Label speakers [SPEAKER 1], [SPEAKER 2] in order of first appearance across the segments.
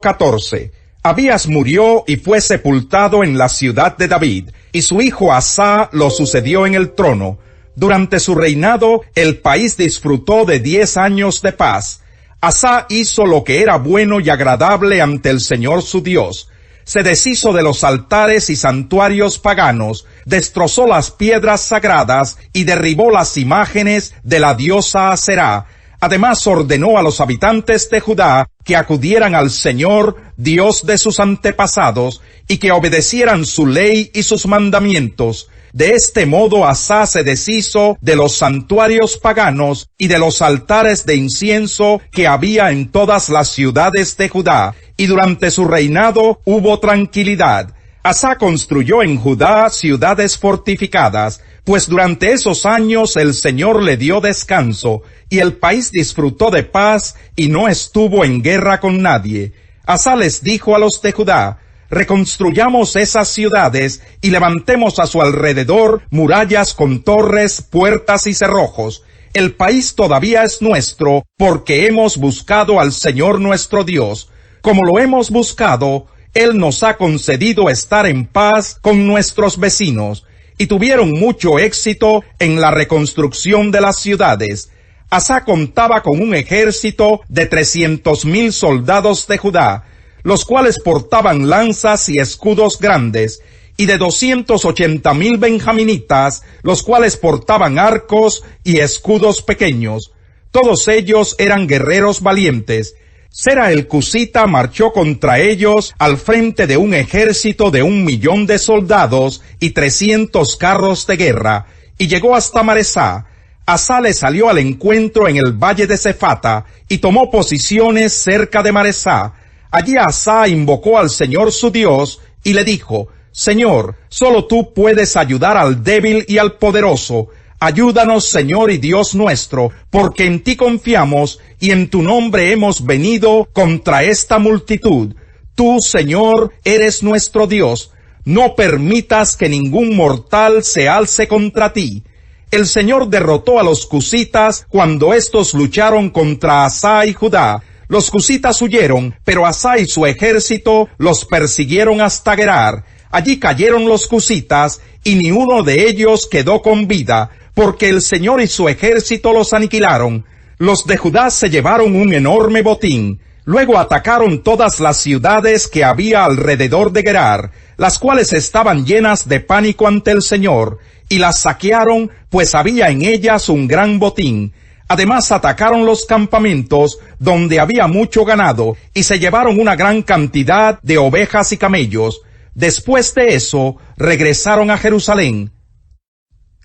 [SPEAKER 1] 14. Abías murió y fue sepultado en la ciudad de David, y su hijo Asá lo sucedió en el trono. Durante su reinado, el país disfrutó de 10 años de paz. Asá hizo lo que era bueno y agradable ante el Señor su Dios. Se deshizo de los altares y santuarios paganos, destrozó las piedras sagradas y derribó las imágenes de la diosa Aserá. Además ordenó a los habitantes de Judá que acudieran al Señor, Dios de sus antepasados, y que obedecieran su ley y sus mandamientos. De este modo Asá se deshizo de los santuarios paganos y de los altares de incienso que había en todas las ciudades de Judá, y durante su reinado hubo tranquilidad. Asá construyó en Judá ciudades fortificadas, pues durante esos años el Señor le dio descanso, y el país disfrutó de paz y no estuvo en guerra con nadie. Asá les dijo a los de Judá: reconstruyamos esas ciudades y levantemos a su alrededor murallas con torres, puertas y cerrojos. El país todavía es nuestro, porque hemos buscado al Señor nuestro Dios. Como lo hemos buscado, Él nos ha concedido estar en paz con nuestros vecinos, y tuvieron mucho éxito en la reconstrucción de las ciudades. Asá contaba con un ejército de 300,000 soldados de Judá, los cuales portaban lanzas y escudos grandes, y de 280,000 benjaminitas, los cuales portaban arcos y escudos pequeños. Todos ellos eran guerreros valientes. Sera el Cusita marchó contra ellos al frente de un ejército de 1,000,000 de soldados y 300 carros de guerra, y llegó hasta Maresá. Asá le salió al encuentro en el valle de Cefata, y tomó posiciones cerca de Maresá. Allí Asá invocó al Señor su Dios, y le dijo: Señor, solo tú puedes ayudar al débil y al poderoso. Ayúdanos, Señor y Dios nuestro, porque en ti confiamos, y en tu nombre hemos venido contra esta multitud. Tú, Señor, eres nuestro Dios. No permitas que ningún mortal se alce contra ti. El Señor derrotó a los cusitas cuando éstos lucharon contra Asá y Judá. Los cusitas huyeron, pero Asá y su ejército los persiguieron hasta Gerar. Allí cayeron los cusitas, y ni uno de ellos quedó con vida, porque el Señor y su ejército los aniquilaron. Los de Judá se llevaron un enorme botín. Luego atacaron todas las ciudades que había alrededor de Gerar, las cuales estaban llenas de pánico ante el Señor, y las saquearon, pues había en ellas un gran botín. Además atacaron los campamentos, donde había mucho ganado, y se llevaron una gran cantidad de ovejas y camellos. Después de eso, regresaron a Jerusalén.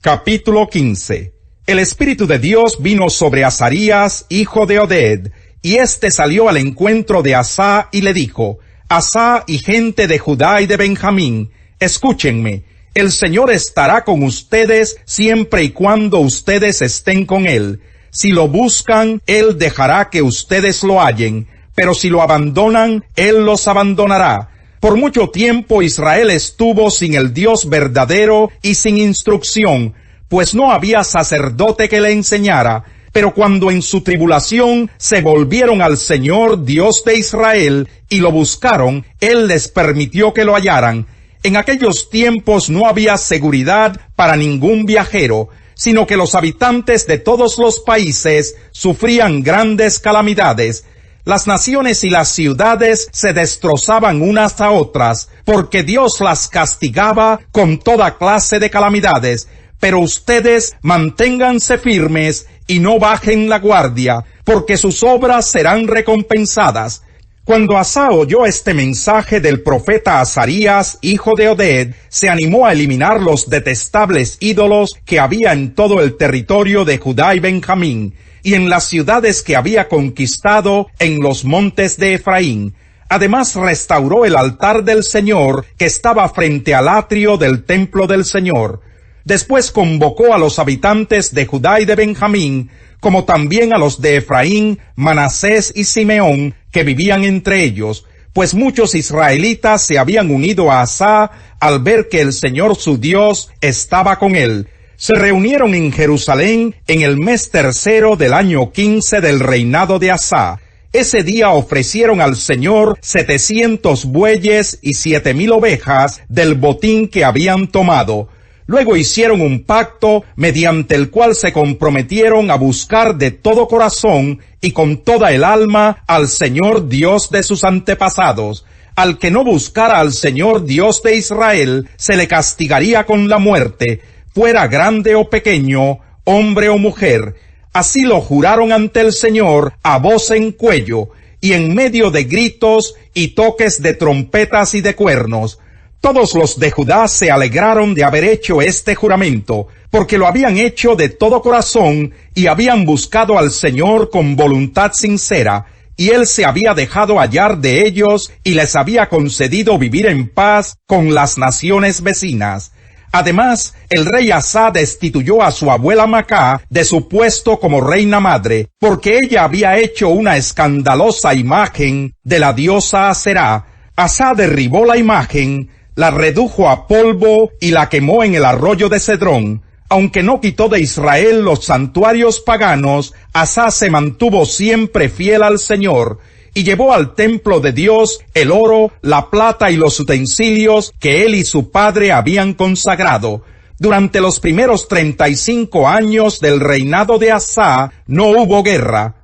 [SPEAKER 1] Capítulo 15. El Espíritu de Dios vino sobre Azarías, hijo de Oded, y éste salió al encuentro de Asá y le dijo: Asá y gente de Judá y de Benjamín, escúchenme, el Señor estará con ustedes siempre y cuando ustedes estén con Él. Si lo buscan, Él dejará que ustedes lo hallen, pero si lo abandonan, Él los abandonará. Por mucho tiempo Israel estuvo sin el Dios verdadero y sin instrucción, pues no había sacerdote que le enseñara. Pero cuando en su tribulación se volvieron al Señor, Dios de Israel, y lo buscaron, Él les permitió que lo hallaran. En aquellos tiempos no había seguridad para ningún viajero, sino que los habitantes de todos los países sufrían grandes calamidades. Las naciones y las ciudades se destrozaban unas a otras, porque Dios las castigaba con toda clase de calamidades. Pero ustedes manténganse firmes y no bajen la guardia, porque sus obras serán recompensadas. Cuando Asá oyó este mensaje del profeta Azarías, hijo de Oded, se animó a eliminar los detestables ídolos que había en todo el territorio de Judá y Benjamín, y en las ciudades que había conquistado en los montes de Efraín. Además restauró el altar del Señor que estaba frente al atrio del templo del Señor. Después convocó a los habitantes de Judá y de Benjamín, como también a los de Efraín, Manasés y Simeón, que vivían entre ellos, pues muchos israelitas se habían unido a Asá al ver que el Señor su Dios estaba con él. Se reunieron en Jerusalén en el mes tercero del año 15 del reinado de Asá. Ese día ofrecieron al Señor 700 bueyes y 7,000 ovejas del botín que habían tomado. Luego hicieron un pacto mediante el cual se comprometieron a buscar de todo corazón y con toda el alma al Señor Dios de sus antepasados. Al que no buscara al Señor Dios de Israel, se le castigaría con la muerte, fuera grande o pequeño, hombre o mujer. Así lo juraron ante el Señor a voz en cuello, y en medio de gritos y toques de trompetas y de cuernos. Todos los de Judá se alegraron de haber hecho este juramento, porque lo habían hecho de todo corazón y habían buscado al Señor con voluntad sincera, y Él se había dejado hallar de ellos y les había concedido vivir en paz con las naciones vecinas. Además, el rey Asa destituyó a su abuela Macá de su puesto como reina madre, porque ella había hecho una escandalosa imagen de la diosa Aserá. Asa derribó la imagen, la redujo a polvo y la quemó en el arroyo de Cedrón. Aunque no quitó de Israel los santuarios paganos, Asa se mantuvo siempre fiel al Señor, y llevó al templo de Dios el oro, la plata y los utensilios que él y su padre habían consagrado. Durante los primeros 35 años del reinado de Asa no hubo guerra.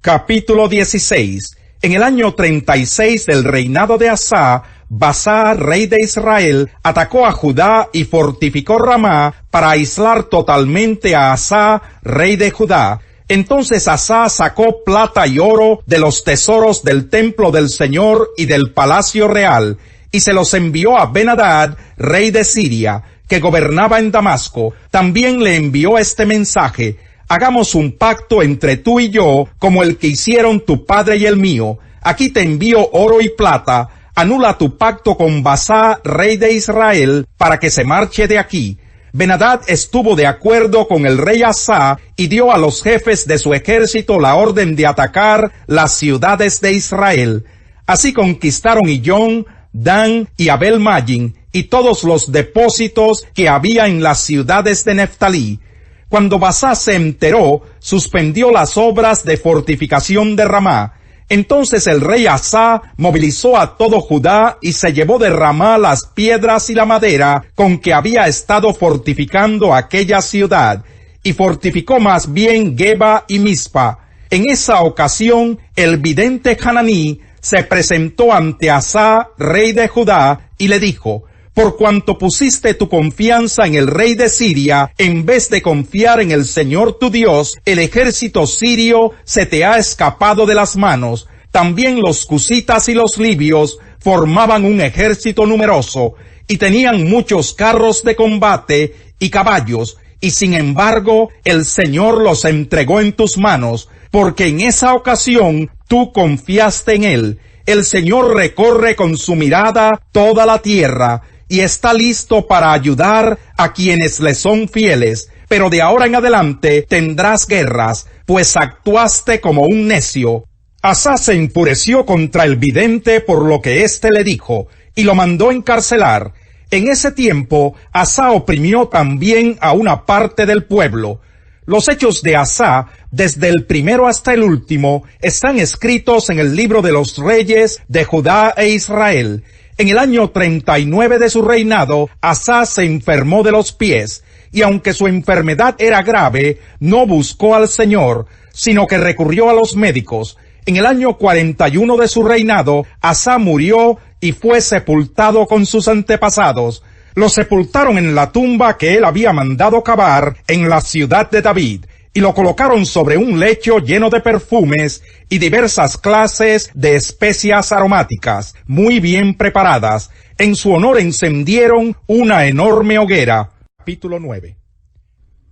[SPEAKER 1] Capítulo 16. En el año 36 del reinado de Asa, Baasa, rey de Israel, atacó a Judá y fortificó Ramá para aislar totalmente a Asa, rey de Judá. Entonces Asa sacó plata y oro de los tesoros del templo del Señor y del palacio real, y se los envió a Ben-Hadad, rey de Siria, que gobernaba en Damasco. También le envió este mensaje: hagamos un pacto entre tú y yo, como el que hicieron tu padre y el mío. Aquí te envío oro y plata. Anula tu pacto con Baasa, rey de Israel, para que se marche de aquí. Ben-Hadad estuvo de acuerdo con el rey Asa y dio a los jefes de su ejército la orden de atacar las ciudades de Israel. Así conquistaron Iyón, Dan y Abel-Mayim y todos los depósitos que había en las ciudades de Neftalí. Cuando Baasa se enteró, suspendió las obras de fortificación de Ramá. Entonces el rey Asa movilizó a todo Judá y se llevó de Ramá las piedras y la madera con que había estado fortificando aquella ciudad, y fortificó más bien Geba y Mizpa. En esa ocasión el vidente Hananí se presentó ante Asa, rey de Judá, y le dijo: por cuanto pusiste tu confianza en el rey de Siria, en vez de confiar en el Señor tu Dios, el ejército sirio se te ha escapado de las manos. También los cusitas y los libios formaban un ejército numeroso, y tenían muchos carros de combate y caballos, y sin embargo el Señor los entregó en tus manos, porque en esa ocasión tú confiaste en Él. El Señor recorre con su mirada toda la tierra, y está listo para ayudar a quienes le son fieles, pero de ahora en adelante tendrás guerras, pues actuaste como un necio. Asa se enfureció contra el vidente por lo que éste le dijo, y lo mandó encarcelar. En ese tiempo, Asa oprimió también a una parte del pueblo. Los hechos de Asa, desde el primero hasta el último, están escritos en el libro de los reyes de Judá e Israel. En el año 39 de su reinado, Asa se enfermó de los pies, y aunque su enfermedad era grave, no buscó al Señor, sino que recurrió a los médicos. En el año 41 de su reinado, Asa murió y fue sepultado con sus antepasados. Lo sepultaron en la tumba que él había mandado cavar en la ciudad de David, y lo colocaron sobre un lecho lleno de perfumes y diversas clases de especias aromáticas, muy bien preparadas. En su honor encendieron una enorme hoguera. Capítulo 9.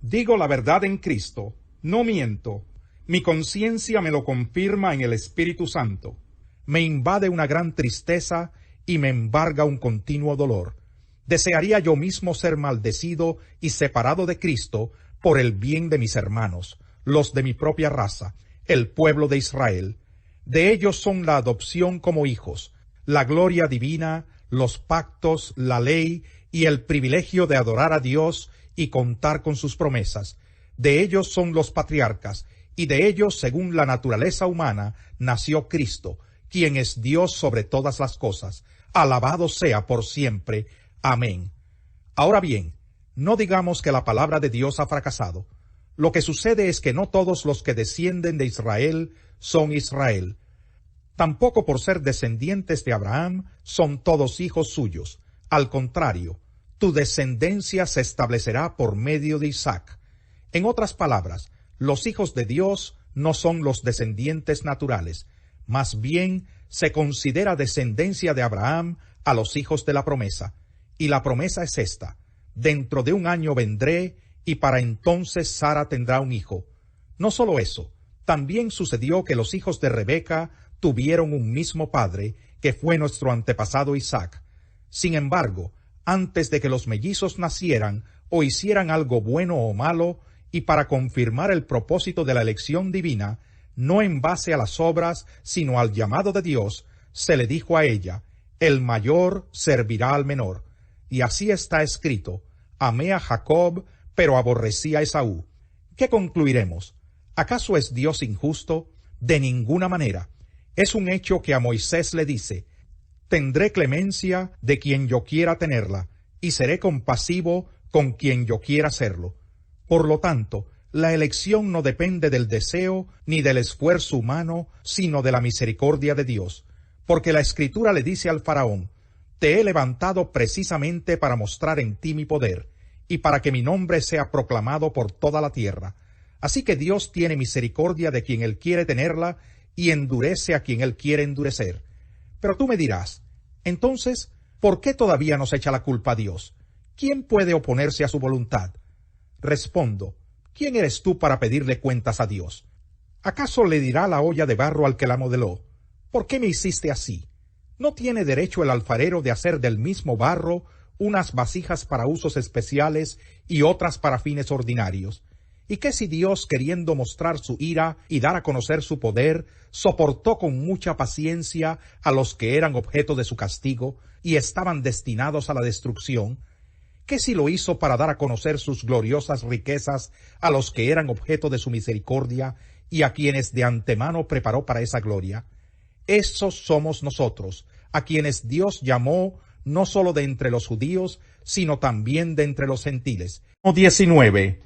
[SPEAKER 1] Digo la verdad en Cristo, no miento. Mi conciencia me lo confirma en el Espíritu Santo. Me invade una gran tristeza y me embarga un continuo dolor. Desearía yo mismo ser maldecido y separado de Cristo por el bien de mis hermanos, los de mi propia raza, el pueblo de Israel. De ellos son la adopción como hijos, la gloria divina, los pactos, la ley y el privilegio de adorar a Dios y contar con sus promesas. De ellos son los patriarcas, y de ellos, según la naturaleza humana, nació Cristo, quien es Dios sobre todas las cosas. Alabado sea por siempre. Amén. Ahora bien, no digamos que la palabra de Dios ha fracasado. Lo que sucede es que no todos los que descienden de Israel son Israel. Tampoco por ser descendientes de Abraham son todos hijos suyos. Al contrario, tu descendencia se establecerá por medio de Isaac. En otras palabras, los hijos de Dios no son los descendientes naturales. Más bien, se considera descendencia de Abraham a los hijos de la promesa. Y la promesa es esta: dentro de un año vendré, y para entonces Sara tendrá un hijo. No solo eso, también sucedió que los hijos de Rebeca tuvieron un mismo padre, que fue nuestro antepasado Isaac. Sin embargo, antes de que los mellizos nacieran o hicieran algo bueno o malo, y para confirmar el propósito de la elección divina, no en base a las obras, sino al llamado de Dios, se le dijo a ella: el mayor servirá al menor. Y así está escrito: amé a Jacob, pero aborrecí a Esaú. ¿Qué concluiremos? ¿Acaso es Dios injusto? De ninguna manera. Es un hecho que a Moisés le dice: tendré clemencia de quien yo quiera tenerla, y seré compasivo con quien yo quiera serlo. Por lo tanto, la elección no depende del deseo ni del esfuerzo humano, sino de la misericordia de Dios. Porque la Escritura le dice al faraón: te he levantado precisamente para mostrar en ti mi poder, y para que mi nombre sea proclamado por toda la tierra. Así que Dios tiene misericordia de quien Él quiere tenerla, y endurece a quien Él quiere endurecer. Pero tú me dirás: entonces, ¿por qué todavía nos echa la culpa a Dios? ¿Quién puede oponerse a su voluntad? Respondo: ¿quién eres tú para pedirle cuentas a Dios? ¿Acaso le dirá la olla de barro al que la modeló: ¿por qué me hiciste así? ¿No tiene derecho el alfarero de hacer del mismo barro unas vasijas para usos especiales y otras para fines ordinarios? ¿Y qué si Dios, queriendo mostrar su ira y dar a conocer su poder, soportó con mucha paciencia a los que eran objeto de su castigo y estaban destinados a la destrucción? ¿Qué si lo hizo para dar a conocer sus gloriosas riquezas a los que eran objeto de su misericordia y a quienes de antemano preparó para esa gloria? Esos somos nosotros, a quienes Dios llamó no solo de entre los judíos, sino también de entre los gentiles. 19.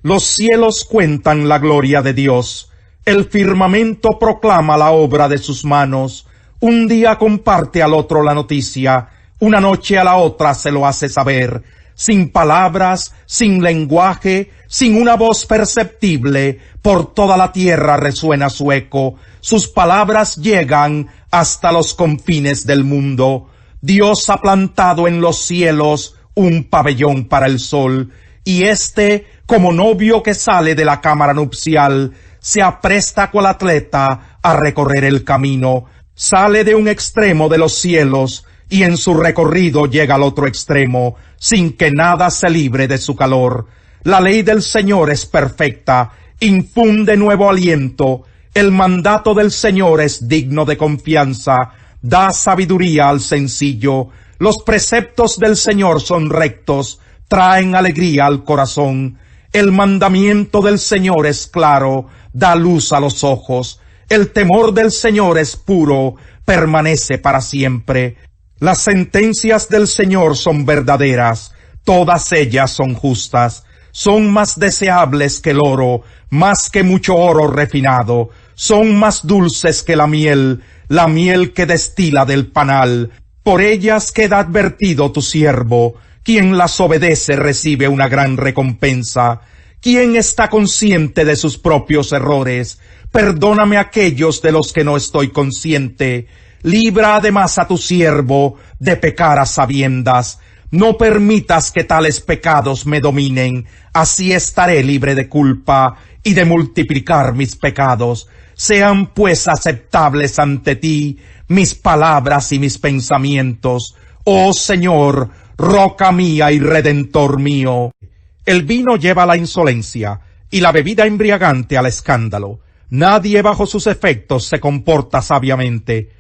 [SPEAKER 1] Los cielos cuentan la gloria de Dios, el firmamento proclama la obra de sus manos. Un día comparte al otro la noticia, una noche a la otra se lo hace saber, sin palabras, sin lenguaje, sin una voz perceptible, por toda la tierra resuena su eco, sus palabras llegan hasta los confines del mundo. Dios ha plantado en los cielos un pabellón para el sol, y éste, como novio que sale de la cámara nupcial, se apresta cual atleta a recorrer el camino. Sale de un extremo de los cielos, y en su recorrido llega al otro extremo, sin que nada se libre de su calor. La ley del Señor es perfecta, infunde nuevo aliento. El mandato del Señor es digno de confianza, da sabiduría al sencillo. Los preceptos del Señor son rectos, traen alegría al corazón. El mandamiento del Señor es claro, da luz a los ojos. El temor del Señor es puro, permanece para siempre. Las sentencias del Señor son verdaderas, todas ellas son justas. Son más deseables que el oro, más que mucho oro refinado. Son más dulces que la miel que destila del panal. Por ellas queda advertido tu siervo. Quien las obedece recibe una gran recompensa. Quien está consciente de sus propios errores, perdóname aquellos de los que no estoy consciente. Libra además a tu siervo de pecar a sabiendas. No permitas que tales pecados me dominen, así estaré libre de culpa y de multiplicar mis pecados. Sean pues aceptables ante ti mis palabras y mis pensamientos, oh Señor, roca mía y redentor mío. El vino lleva a la insolencia y la bebida embriagante al escándalo. Nadie bajo sus efectos se comporta sabiamente.